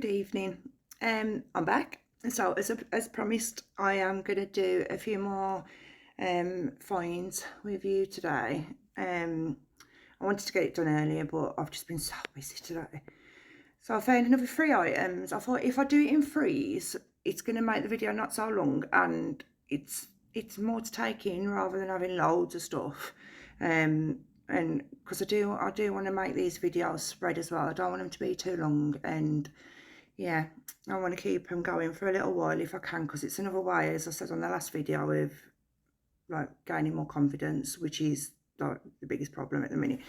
Good evening. I'm back. So as promised, I am gonna do a few more finds with you today. I wanted to get it done earlier, but I've just been so busy today. So I found another 3 items. I thought if I do it in threes, it's gonna make the video not so long, and it's more to take in rather than having loads of stuff. And because I do want to make these videos spread as well. I don't want them to be too long, and yeah, I want to keep them going for a little while if I can, because it's another way, as I said on the last video, of like gaining more confidence, which is like the biggest problem at the minute,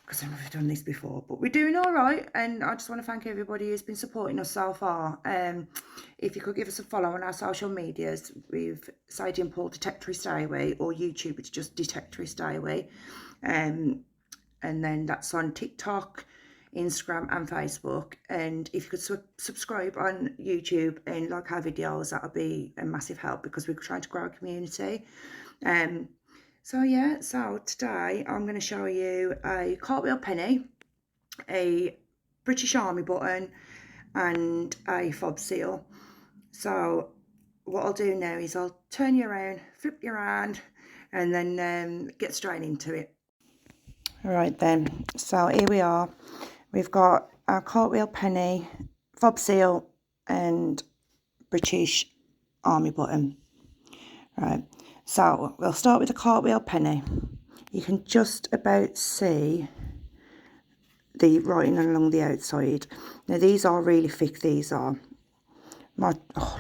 because I've never done this before. But we're doing all right, and I just want to thank everybody who's been supporting us so far. If you could give us a follow on our social medias with Sadie and Paul Detectory Stay Away, or YouTube, it's just Detectory Stay Away. And then that's on TikTok, Instagram and Facebook. And if you could subscribe on YouTube and like our videos, that would be a massive help, because we're trying to grow a community. So yeah, so today I'm going to show you a cartwheel penny, a British Army button and a fob seal. So what I'll do now is I'll turn you around, flip you around, and then get straight into it. All right then, so here we are. We've got our cartwheel penny, fob seal and British Army button. Right, so we'll start with the cartwheel penny. You can just about see the writing along the outside. Now these are really thick, these are. Look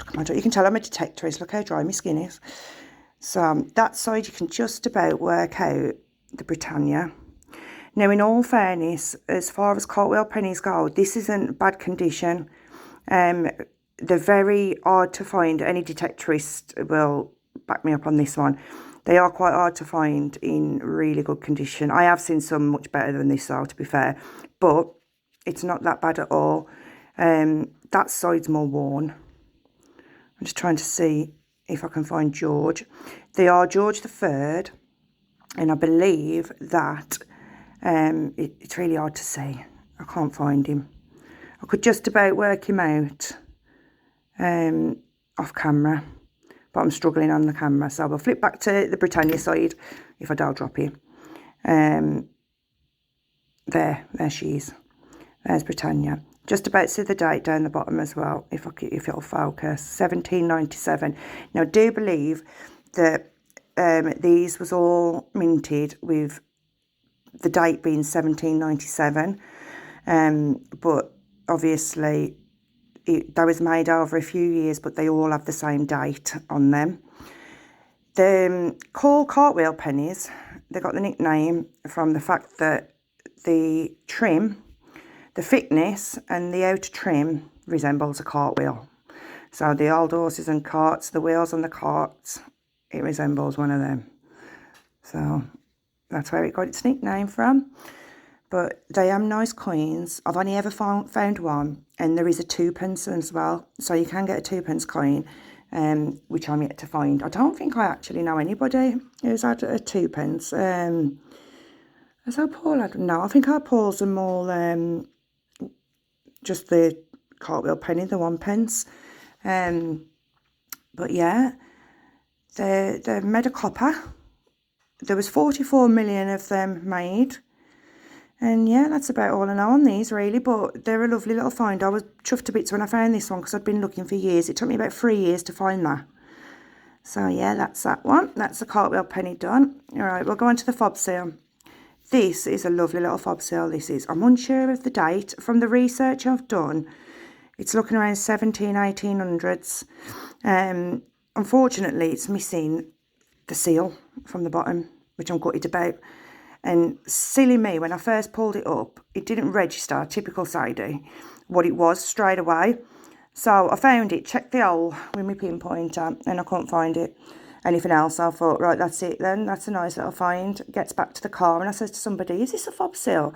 at my, you can tell I'm a detectorist, look how dry my skin is. So that side you can just about work out the Britannia. Now, in all fairness, as far as cartwheel pennies go, this isn't bad condition. They're very hard to find. Any detectorist will back me up on this one. They are quite hard to find in really good condition. I have seen some much better than this, though, to be fair. But it's not that bad at all. That side's more worn. I'm just trying to see if I can find George. They are George III. And I believe that... it's really hard to see. I can't find him. I could just about work him out off camera, but I'm struggling on the camera, so I'll flip back to the Britannia side if I don't drop him. There she is. There's Britannia. Just about see the date down the bottom as well, if it'll focus. 1797. Now I do believe that these was all minted with the date being 1797, but obviously that was made over a few years, but they all have the same date on them. They're called cartwheel pennies. They got the nickname from the fact that the trim, the thickness and the outer trim resembles a cartwheel. So the old horses and carts, the wheels on the carts, it resembles one of them. So that's where it got its nickname from. But they are nice coins. I've only ever found one, and there is a 2p as well. So you can get a 2p coin, which I'm yet to find. I don't think I actually know anybody who's had a 2p. Has our Paul had? No, I think our Paul's are more just the cartwheel penny, the 1p. But yeah, they're made of copper. There was 44 million of them made. And yeah, that's about all I know on these, really. But they're a lovely little find. I was chuffed to bits when I found this one, because I'd been looking for years. It took me about 3 years to find that. So yeah, that's that one. That's the cartwheel penny done. All right, we'll go on to the fob seal. This is a lovely little fob seal, this is. I'm unsure of the date. From the research I've done, it's looking around 1800s. Unfortunately, it's missing the seal from the bottom, which I'm gutted about. And silly me, when I first pulled it up, it didn't register, typical Sadie, what it was straight away. So I found it, checked the hole with my pinpointer, and I couldn't find it. Anything else, I thought, right, that's it then. That's a nice little find. Gets back to the car, and I says to somebody, is this a fob seal?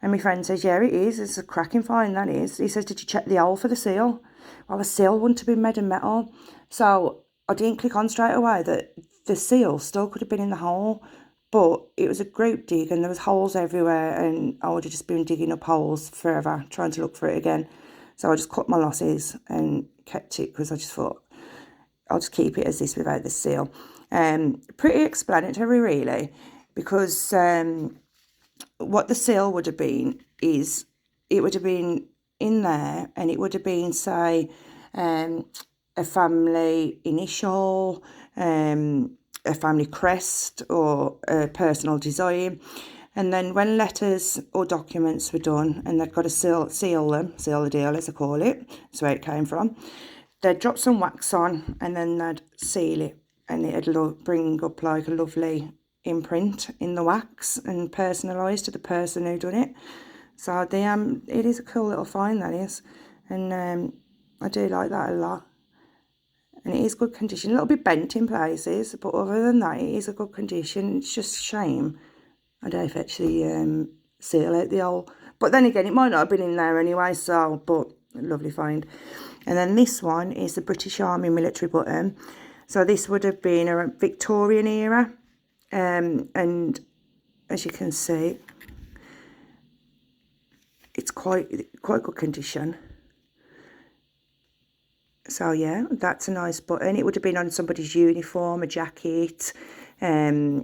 And my friend says, yeah, it is. It's a cracking find, that is. He says, did you check the hole for the seal? Well, the seal wouldn't have been made of metal. So I didn't click on straight away that the seal still could have been in the hole. But it was a group dig, and there was holes everywhere, and I would have just been digging up holes forever, trying to look for it again. So I just cut my losses and kept it because I just thought I'll just keep it as this without the seal. Pretty explanatory really, because what the seal would have been is it would have been in there, and it would have been, say, a family initial, a family crest, or a personal design. And then when letters or documents were done and they'd got to seal the deal as I call it, that's where it came from, they'd drop some wax on and then they'd seal it, and it'd bring up like a lovely imprint in the wax and personalised to the person who done it. So it is a cool little find, that is, and I do like that a lot. And it is good condition, a little bit bent in places, but other than that, it is a good condition. It's just a shame I don't actually seal out the old, but then again, it might not have been in there anyway, so, but lovely find. And then this one is the British Army military button. So this would have been a Victorian era, and as you can see, it's quite good condition. So yeah, that's a nice button. It would have been on somebody's uniform, a jacket, yeah,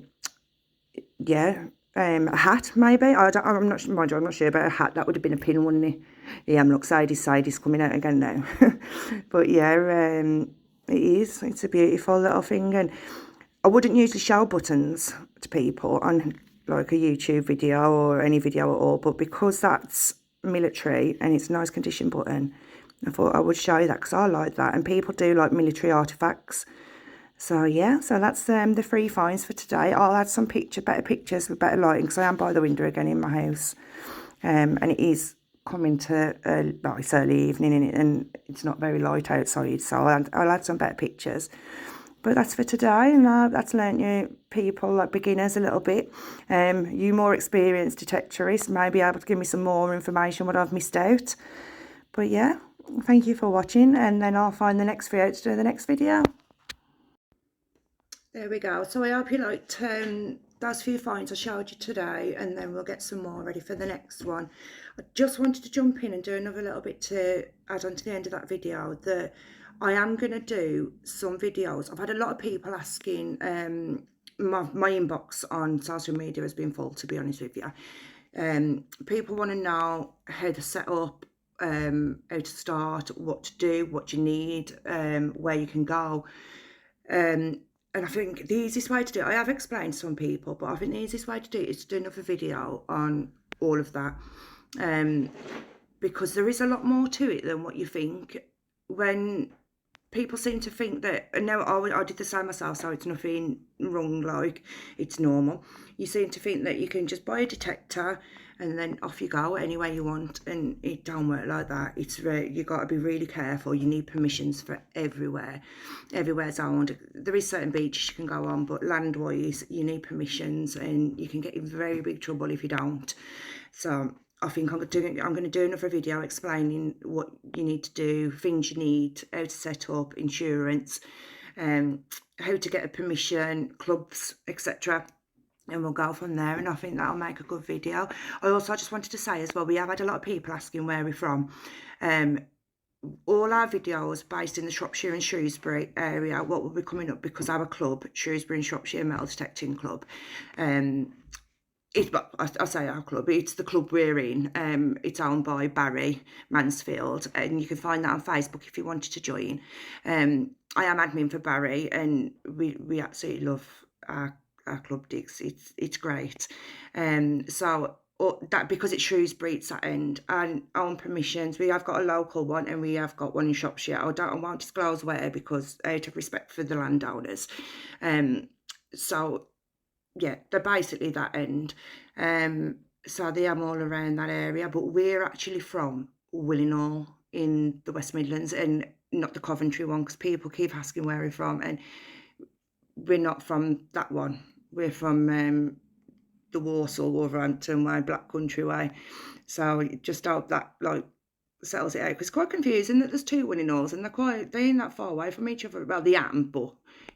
a hat maybe. I'm not sure about a hat. That would have been a pin, wouldn't it? Yeah, look, Sadie's coming out again now. But yeah, it is. It's a beautiful little thing, and I wouldn't usually show buttons to people on like a YouTube video or any video at all, but because that's military and it's a nice condition button, I thought I would show you that because I like that, and people do like military artifacts. So yeah, so that's the 3 finds for today. I'll add some better pictures with better lighting, because I am by the window again in my house, and it is coming to it's early evening in it, and it's not very light outside, so I'll add some better pictures. But that's for today, and that's learnt you people, like beginners, a little bit. You more experienced detectorists may be able to give me some more information what I've missed out. But yeah, thank you for watching, and then I'll find the next video to do the next video. There we go. So I hope you liked those few finds I showed you today, and then we'll get some more ready for the next one. I just wanted to jump in and do another little bit to add on to the end of that video, that I am going to do some videos. I've had a lot of people asking, my inbox on social media has been full, to be honest with you. People want to know how to set up, how to start, what to do, what you need, where you can go. And I think the easiest way to do it, I have explained to some people, but I think the easiest way to do it is to do another video on all of that. Because there is a lot more to it than what you think. When people seem to think that, no, I did the same myself, so it's nothing wrong, like, it's normal. You seem to think that you can just buy a detector and then off you go anywhere you want, and it don't work like that. You got to be really careful. You need permissions for everywhere. Everywhere's owned. There is certain beaches you can go on, but land-wise, you need permissions, and you can get in very big trouble if you don't. So I think I'm going to do another video explaining what you need to do, things you need, how to set up, insurance, how to get a permission, clubs, etc. And we'll go from there, and I think that'll make a good video. I just wanted to say as well, we have had a lot of people asking where we're from. All our videos based in the Shropshire and Shrewsbury area, what will be coming up, because our club, Shrewsbury and Shropshire Metal Detecting Club, I say our club, it's the club we're in. It's owned by Barry Mansfield, and you can find that on Facebook if you wanted to join. I am admin for Barry, and we absolutely love our club digs. It's great. So that, because it's Shrewsbury, it's that end, and on permissions, we have got a local one and we have got one in Shropshire. I won't disclose where, because out of respect for the landowners. So yeah, they're basically that end. So they are all around that area, but we're actually from Willenhall in the West Midlands, and not the Coventry one, because people keep asking where we're from, and we're not from that one. We're from the Walsall, Wolverhampton way, Black Country way. So just hope that like settles it out, because it's quite confusing that there's 2 Willenhalls and they ain't that far away from each other. Well, they am, but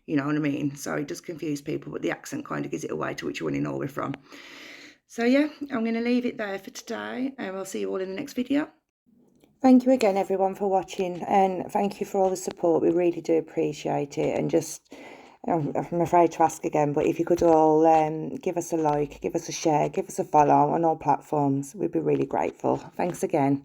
you know what I mean. So it does confuse people, but the accent kind of gives it away to which Willenhall we're from. So yeah, I'm going to leave it there for today, and we'll see you all in the next video. Thank you again, everyone, for watching, and thank you for all the support. We really do appreciate it. And just, I'm afraid to ask again, but if you could all give us a like, give us a share, give us a follow on all platforms, we'd be really grateful. Thanks again.